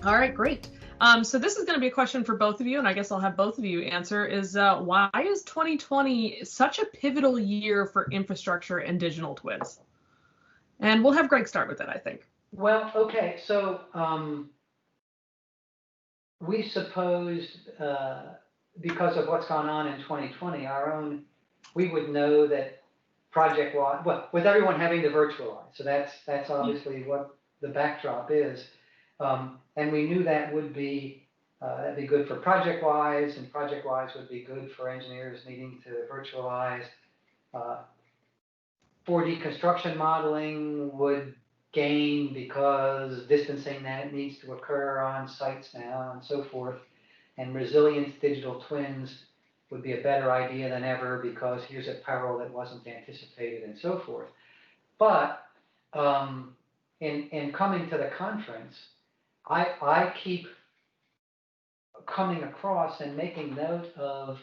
All right, great. So this is going to be a question for both of you, and I guess I'll have both of you answer, is why is 2020 such a pivotal year for infrastructure and digital twins? And we'll have Greg start with it, I think. Well, okay, so we supposed, because of what's gone on in 2020, we would know that project-wide, well, with everyone having to virtualize, so that's obviously what the backdrop is. And we knew that would be that'd be good for project-wise, and project-wise would be good for engineers needing to virtualize. 4D construction modeling would gain because distancing that needs to occur on sites now and so forth. And resilient digital twins would be a better idea than ever because here's a peril that wasn't anticipated and so forth. But in coming to the conference, I keep coming across and making note of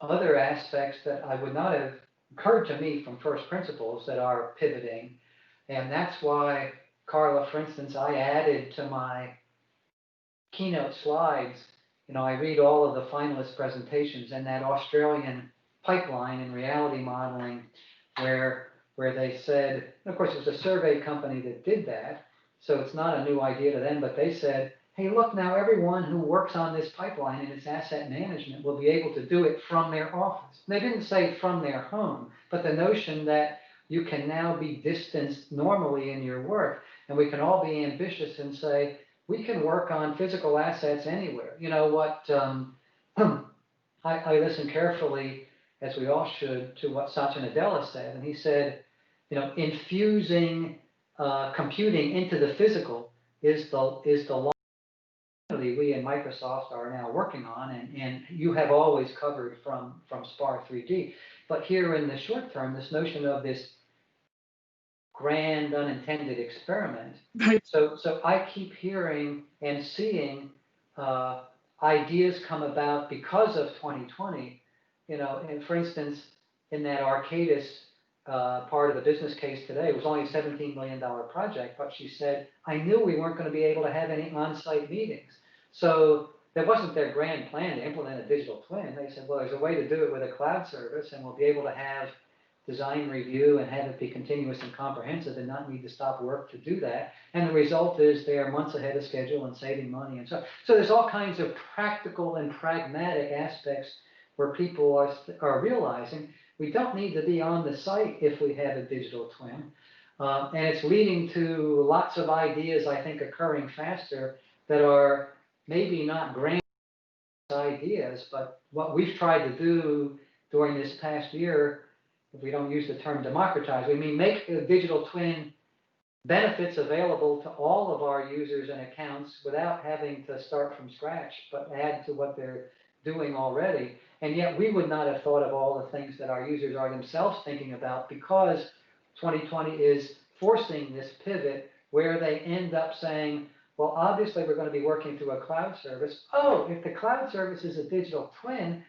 other aspects that I would not have occurred to me from first principles that are pivoting. And that's why, Carla, for instance, I added to my keynote slides, I read all of the finalist presentations, and that Australian pipeline and reality modeling where they said, and of course it was a survey company that did that, so it's not a new idea to them, but they said, hey, look, now everyone who works on this pipeline and its asset management will be able to do it from their office. And they didn't say from their home, but the notion that you can now be distanced normally in your work, and we can all be ambitious and say, we can work on physical assets anywhere. You know what, I listened carefully, as we all should, to what Satya Nadella said, and he said, infusing computing into the physical is the law we in Microsoft are now working on, and you have always covered from SPAR 3D. But here in the short term, this notion of this grand unintended experiment. So I keep hearing and seeing ideas come about because of 2020. And for instance, in that Arcadis part of the business case today, it was only a $17 million project, but she said, I knew we weren't going to be able to have any on-site meetings. So that wasn't their grand plan to implement a digital twin. They said, well, there's a way to do it with a cloud service, and we'll be able to have design review and have it be continuous and comprehensive and not need to stop work to do that. And the result is they are months ahead of schedule and saving money and so. So there's all kinds of practical and pragmatic aspects where people are realizing we don't need to be on the site if we have a digital twin. And it's leading to lots of ideas, I think, occurring faster that are maybe not grand ideas, but what we've tried to do during this past year, if we don't use the term democratize, we mean make a digital twin benefits available to all of our users and accounts without having to start from scratch, but add to what they're doing already. And yet we would not have thought of all the things that our users are themselves thinking about, because 2020 is forcing this pivot where they end up saying, well, obviously we're going to be working through a cloud service. Oh, if the cloud service is a digital twin,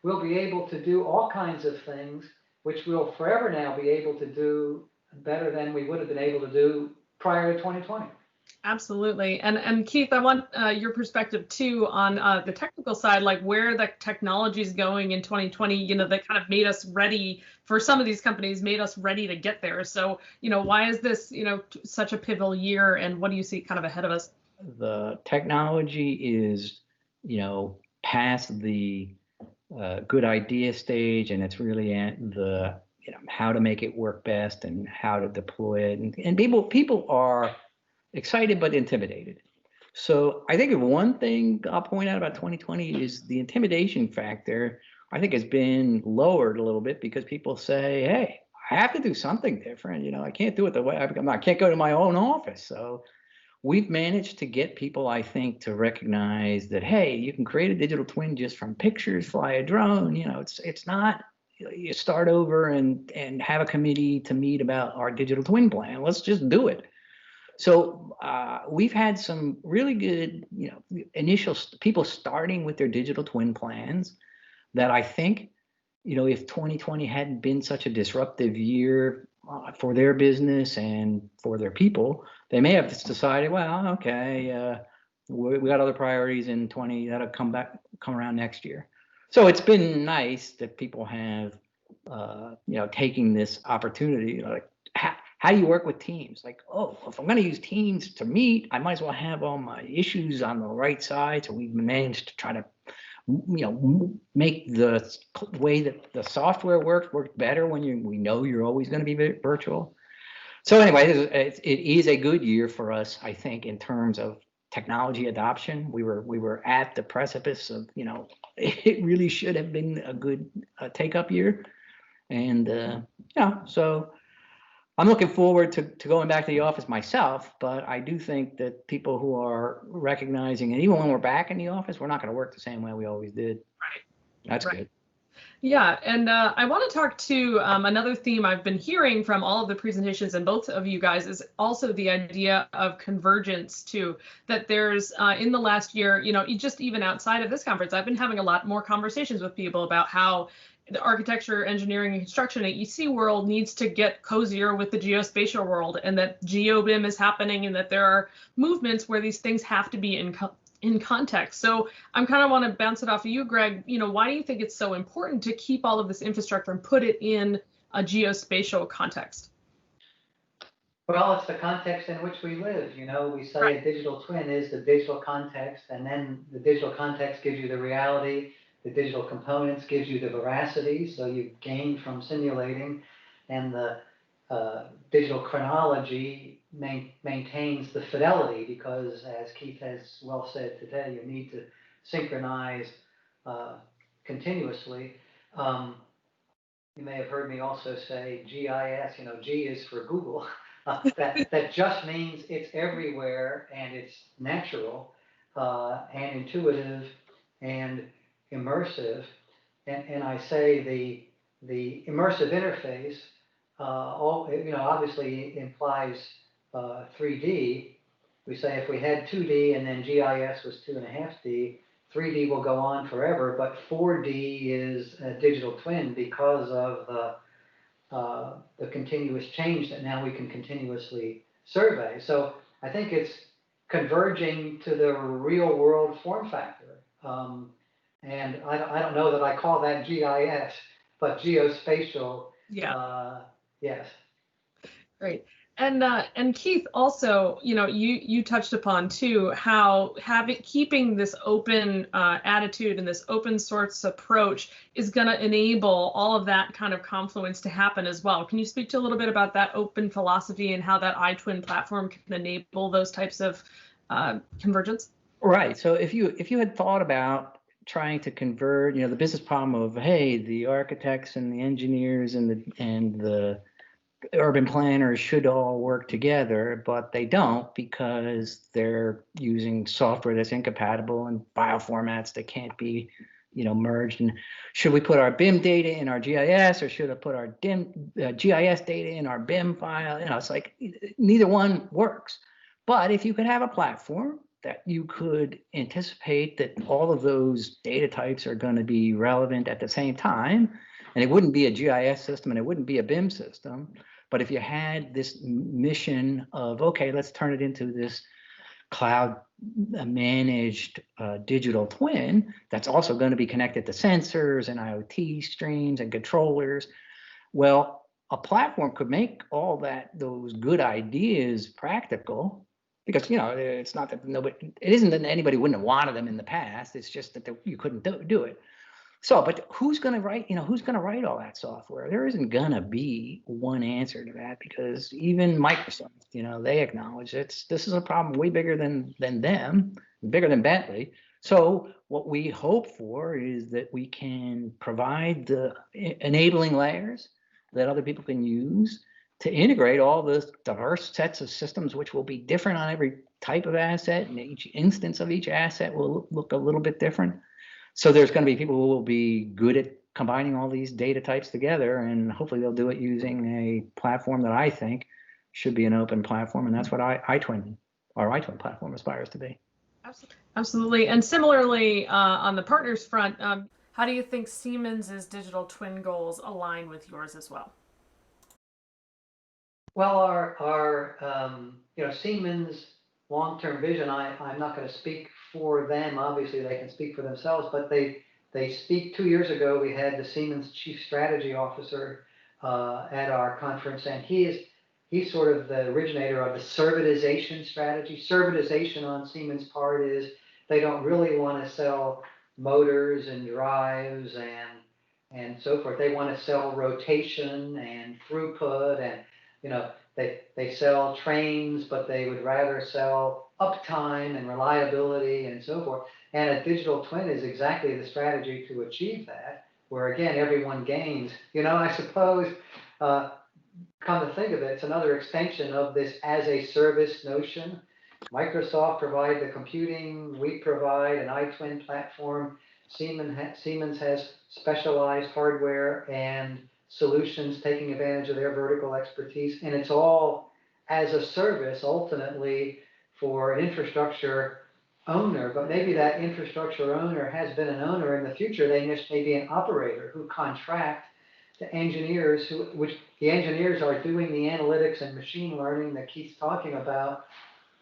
we'll be able to do all kinds of things which we'll forever now be able to do better than we would have been able to do prior to 2020. Absolutely. And Keith, I want your perspective too on the technical side, like where the technology is going in 2020, that kind of made us ready for some of these companies, made us ready to get there. So, why is this, such a pivotal year, and what do you see kind of ahead of us? The technology is, past the good idea stage, and it's really at the, how to make it work best and how to deploy it. And people are excited but intimidated. So I think one thing I'll point out about 2020 is the intimidation factor, I think, has been lowered a little bit, because people say, hey, I have to do something different. I can't do it the way I can't go to my own office. So we've managed to get people, I think, to recognize that, hey, you can create a digital twin just from pictures, fly a drone. It's not, you start over and have a committee to meet about our digital twin plan. Let's just do it. So we've had some really good, initial people starting with their digital twin plans that I think, if 2020 hadn't been such a disruptive year for their business and for their people, they may have just decided, well, okay, we got other priorities in 20 that'll come around next year. So it's been nice that people have, taking this opportunity, like how do you work with teams? Like, oh, if I'm going to use Teams to meet, I might as well have all my issues on the right side. So we've managed to try to, make the way that the software work better when we know you're always going to be virtual. So anyway, it is a good year for us, I think, in terms of technology adoption. We were at the precipice of, it really should have been a good take-up year, and so I'm looking forward to going back to the office myself. But I do think that people who are recognizing, and even when we're back in the office, we're not going to work the same way we always did. Right. That's good. Yeah, and I want to talk to another theme I've been hearing from all of the presentations and both of you guys is also the idea of convergence too, that there's in the last year, just even outside of this conference, I've been having a lot more conversations with people about how the architecture, engineering, and construction AEC world needs to get cozier with the geospatial world, and that GeoBIM is happening, and that there are movements where these things have to be in context. So I'm kind of want to bounce it off of you, Greg. Why do you think it's so important to keep all of this infrastructure and put it in a geospatial context? Well, it's the context in which we live. We say a digital twin is the digital context, and then the digital context gives you the reality. The digital components gives you the veracity, so you gain from simulating, and the digital chronology maintains the fidelity, because, as Keith has well said today, you need to synchronize continuously. You may have heard me also say GIS. G is for Google. That just means it's everywhere, and it's natural and intuitive and immersive. And I say the immersive interface obviously implies 3D. We say if we had 2D and then GIS was 2.5D, 3D will go on forever, but 4D is a digital twin because of the continuous change that now we can continuously survey. So I think it's converging to the real world form factor. And I don't know that I call that GIS, but geospatial. Yeah. Yes. Great. And Keith, also, you touched upon too how keeping this open attitude and this open source approach is going to enable all of that kind of confluence to happen as well. Can you speak to a little bit about that open philosophy and how that iTwin platform can enable those types of convergence? Right. So if you had thought about trying to convert, the business problem of, hey, the architects and the engineers and the urban planners should all work together, but they don't because they're using software that's incompatible and file formats that can't be, merged. And should we put our BIM data in our GIS, or should I put our GIS data in our BIM file? It's like neither one works. But if you could have a platform that you could anticipate that all of those data types are going to be relevant at the same time, and it wouldn't be a GIS system and it wouldn't be a BIM system, but if you had this mission of, okay, let's turn it into this cloud managed digital twin that's also going to be connected to sensors and IoT streams and controllers. Well, a platform could make all those good ideas practical, because it's not that it isn't that anybody wouldn't have wanted them in the past. It's just that you couldn't do it. So, but who's going to write? Who's going to write all that software? There isn't going to be one answer to that, because even Microsoft, they acknowledge this is a problem way bigger than them, bigger than Bentley. So what we hope for is that we can provide the enabling layers that other people can use to integrate all those diverse sets of systems, which will be different on every type of asset, and each instance of each asset will look a little bit different. So there's going to be people who will be good at combining all these data types together, and hopefully they'll do it using a platform that I think should be an open platform, and that's what our iTwin platform aspires to be. Absolutely. And similarly, on the partners front, how do you think Siemens' digital twin goals align with yours as well? Well, our Siemens long-term vision. I'm not going to speak for them. Obviously, they can speak for themselves, but they speak. 2 years ago, we had the Siemens Chief Strategy Officer at our conference, and he's sort of the originator of the servitization strategy. Servitization on Siemens' part is they don't really want to sell motors and drives and so forth. They want to sell rotation and throughput, and they sell trains, but they would rather sell uptime and reliability and so forth. And a digital twin is exactly the strategy to achieve that, where again everyone gains. I suppose, come to think of it, it's another extension of this as a service notion. Microsoft provide the computing, we provide an iTwin platform. Siemens has specialized hardware and solutions taking advantage of their vertical expertise, and it's all as a service ultimately for an infrastructure owner. But maybe that infrastructure owner has been an owner. In the future, they may be an operator who contract to engineers, which the engineers are doing the analytics and machine learning that Keith's talking about,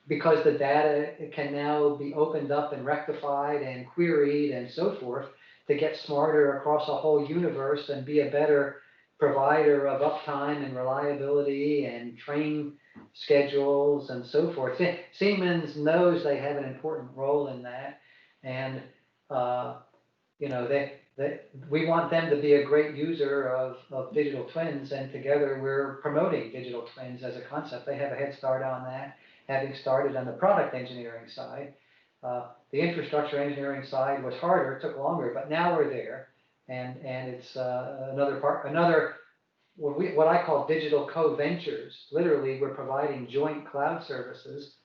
because the data can now be opened up and rectified and queried and so forth to get smarter across a whole universe and be a better provider of uptime and reliability and train schedules and so forth. Siemens knows they have an important role in that, and we want them to be a great user of digital twins, and together we're promoting digital twins as a concept. They have a head start on that, having started on the product engineering side. The infrastructure engineering side was harder, it took longer, but now we're there, and it's another what I call digital co-ventures. Literally, we're providing joint cloud services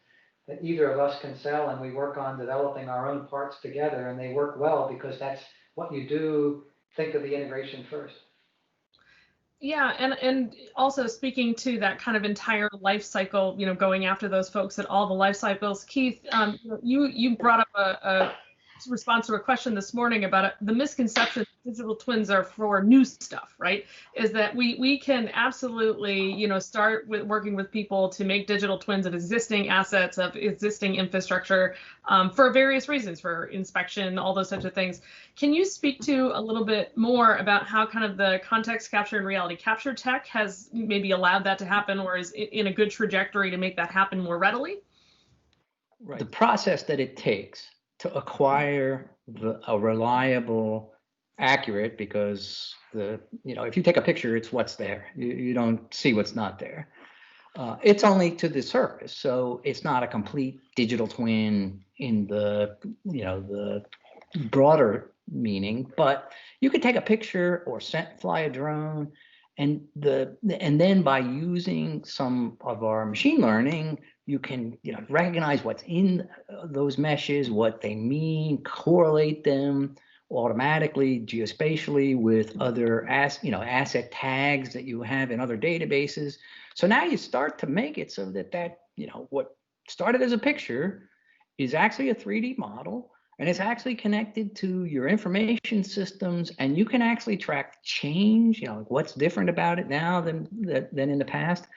that either of us can sell, and we work on developing our own parts together, and they work well because that's what you do. Think of the integration first. Yeah, and also speaking to that kind of entire life cycle, going after those folks at all the life cycles. Keith, you brought up a response to a question this morning about the misconception that digital twins are for new stuff, right? Is that we can absolutely, start with working with people to make digital twins of existing assets, of existing infrastructure, for various reasons, for inspection, all those types of things. Can you speak to a little bit more about how kind of the context capture and reality capture tech has maybe allowed that to happen, or is in a good trajectory to make that happen more readily? Right. The process that it takes to acquire a reliable, accurate, because if you take a picture, it's what's there. You don't see what's not there. It's only to the surface, so it's not a complete digital twin in the the broader meaning. But you could take a picture or fly a drone, and then by using some of our machine learning, you can recognize what's in those meshes, what they mean, correlate them automatically geospatially with other asset tags that you have in other databases. So now you start to make it so that what started as a picture is actually a 3D model, and it's actually connected to your information systems, and you can actually track change, what's different about it now than in the past.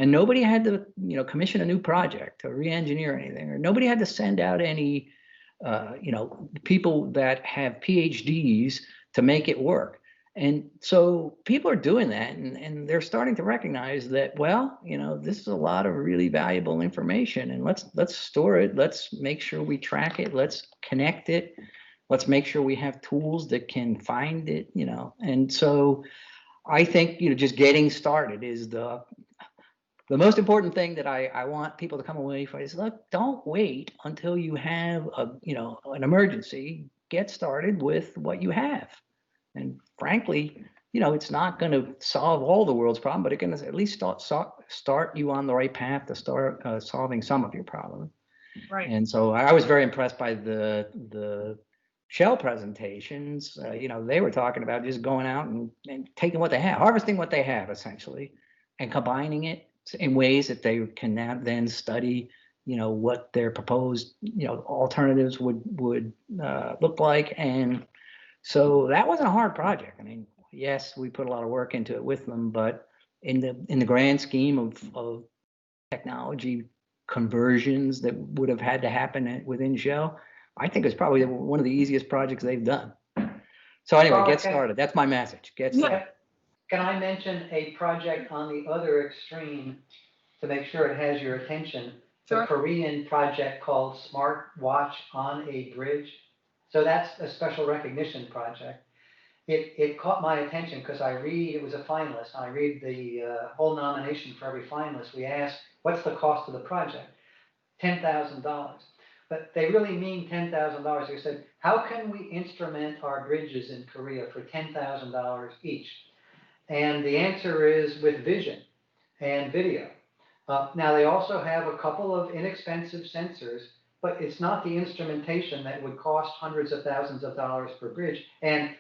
And nobody had to, commission a new project to re-engineer anything, or nobody had to send out any, people that have PhDs to make it work. And so people are doing that, and they're starting to recognize that, this is a lot of really valuable information, and let's store it. Let's make sure we track it. Let's connect it. Let's make sure we have tools that can find it, And so I think, just getting started is the most important thing that I want people to come away from is, look, don't wait until you have an emergency. Get started with what you have. And frankly, it's not going to solve all the world's problems, but it can at least start you on the right path to start solving some of your problems. Right. And so I was very impressed by the Shell presentations. They were talking about just going out and taking what they have, harvesting what they have essentially, and combining it in ways that they can then study, what their proposed, alternatives would look like. And so that wasn't a hard project. I mean, yes, we put a lot of work into it with them, but in the grand scheme of technology conversions that would have had to happen within Shell, I think it's probably one of the easiest projects they've done. So anyway, get started. That's my message. Get started. Can I mention a project on the other extreme to make sure it has your attention? Sure. The Korean project called Smart Watch on a Bridge. So that's a special recognition project. It caught my attention because it was a finalist. I read the whole nomination for every finalist. We asked, what's the cost of the project? $10,000. But they really mean $10,000. They said, how can we instrument our bridges in Korea for $10,000 each? And the answer is with vision and video. Now, they also have a couple of inexpensive sensors, but it's not the instrumentation that would cost hundreds of thousands of dollars per bridge. And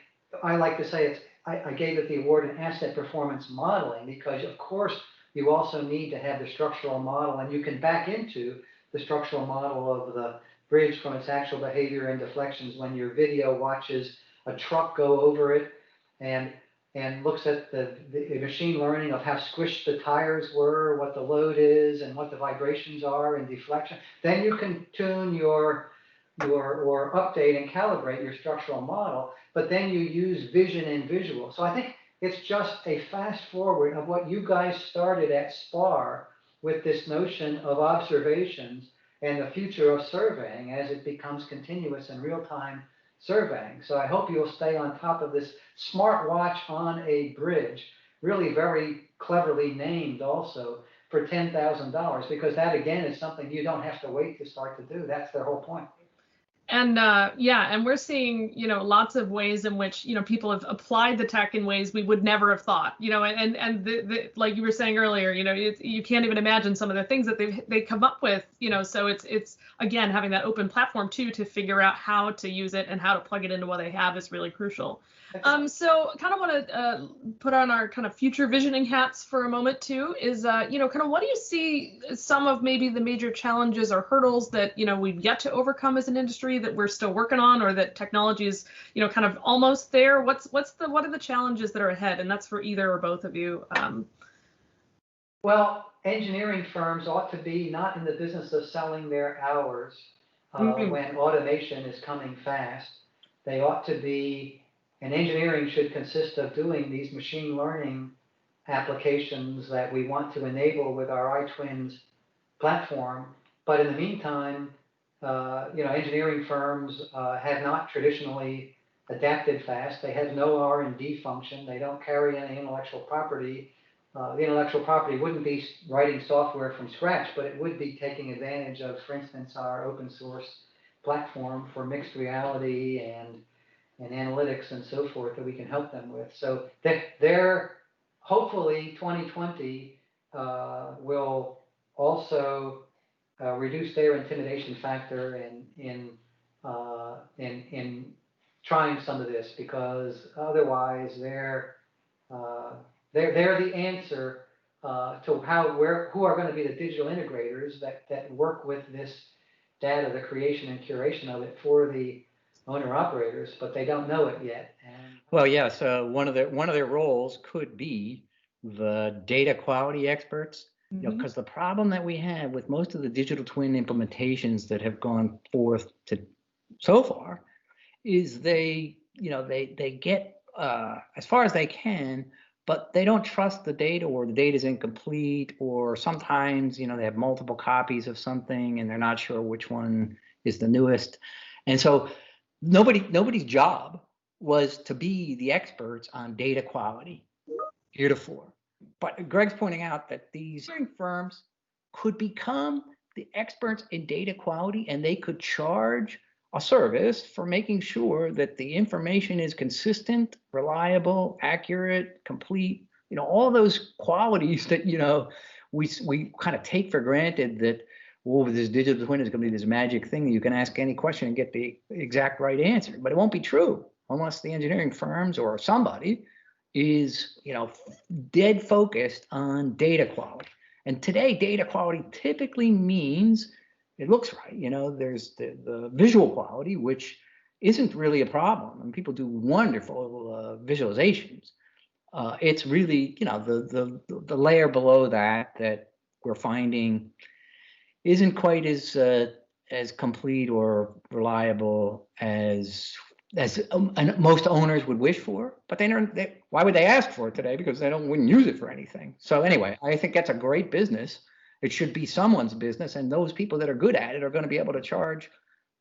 I like to say I gave it the award in asset performance modeling because, of course, you also need to have the structural model, and you can back into the structural model of the bridge from its actual behavior and deflections when your video watches a truck go over it and looks at the machine learning of how squished the tires were, what the load is, and what the vibrations are and deflection. Then you can tune or update and calibrate your structural model, but then you use vision and visual. So I think it's just a fast forward of what you guys started at SPAR with this notion of observations and the future of surveying as it becomes continuous and real-time surveying. So I hope you'll stay on top of this smart watch on a bridge, really very cleverly named also, for $10,000, because that again is something you don't have to wait to start to do. That's their whole point. And and we're seeing, lots of ways in which, people have applied the tech in ways we would never have thought, and like you were saying earlier, you can't even imagine some of the things that they come up with, so it's again, having that open platform too, to figure out how to use it and how to plug it into what they have is really crucial. So kind of want to put on our kind of future visioning hats for a moment too, is, kind of what do you see some of maybe the major challenges or hurdles that, we've yet to overcome as an industry that we're still working on, or that technology is, kind of almost there? What are the challenges that are ahead? And that's for either or both of you. Well, engineering firms ought to be not in the business of selling their hours when automation is coming fast. They ought to be, and engineering should consist of doing these machine learning applications that we want to enable with our iTwins platform. But in the meantime, engineering firms have not traditionally adapted fast. They have no R&D function. They don't carry any intellectual property. The intellectual property wouldn't be writing software from scratch, but it would be taking advantage of, for instance, our open source platform for mixed reality and analytics and so forth that we can help them with. So they're hopefully 2020 will also reduce their intimidation factor in trying some of this, because otherwise they're the answer to who are going to be the digital integrators that work with this data, the creation and curation of it for the owner operators, but they don't know it yet. Well, yeah. So one of their roles could be the data quality experts. Because the problem that we have with most of the digital twin implementations that have gone forth to so far is they get as far as they can, but they don't trust the data, or the data is incomplete, or sometimes they have multiple copies of something and they're not sure which one is the newest. And so nobody's job was to be the experts on data quality heretofore. But Greg's pointing out that these firms could become the experts in data quality, and they could charge a service for making sure that the information is consistent, reliable, accurate, complete, all those qualities that, we kind of take for granted that, this digital twin is going to be this magic thing that you can ask any question and get the exact right answer. But it won't be true unless the engineering firms or somebody is, dead focused on data quality. And today, data quality typically means it looks right. There's the visual quality, which isn't really a problem. And people do wonderful visualizations. It's really, the layer below that we're finding isn't quite as complete or reliable as most owners would wish for. But why would they ask for it today? Because they wouldn't use it for anything. So anyway, I think that's a great business. It should be someone's business, and those people that are good at it are going to be able to charge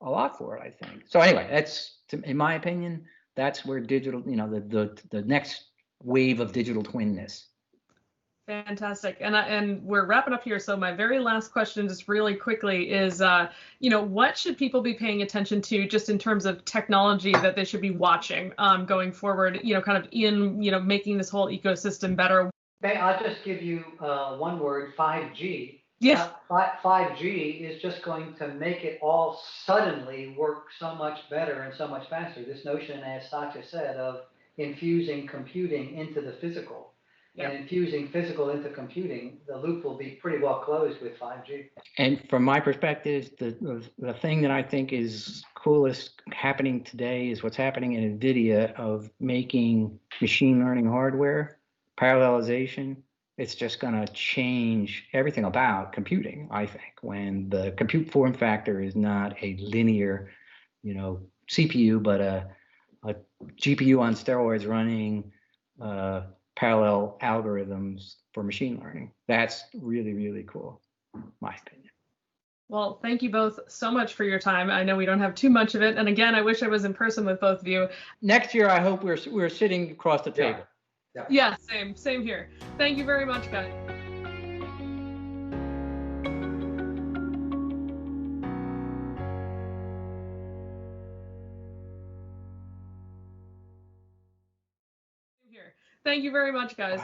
a lot for it, I think. So anyway, in my opinion, that's where digital, the next wave of digital twinness. Fantastic. And we're wrapping up here. So my very last question, just really quickly, is, what should people be paying attention to just in terms of technology that they should be watching going forward, kind of in, making this whole ecosystem better? I'll just give you one word, 5G. Yeah. 5G is just going to make it all suddenly work so much better and so much faster. This notion, as Satya said, of infusing computing into the physical. And infusing physical into computing, the loop will be pretty well closed with 5G. And from my perspective, the thing that I think is coolest happening today is what's happening in NVIDIA of making machine learning hardware, parallelization. It's just going to change everything about computing, I think, when the compute form factor is not a linear, CPU, but a GPU on steroids running parallel algorithms for machine learning. That's really, really cool, my opinion. Well, thank you both so much for your time. I know we don't have too much of it. And again, I wish I was in person with both of you. Next year, I hope we're sitting across the table. Yeah, same here. Thank you very much, guys. Thank you very much, guys.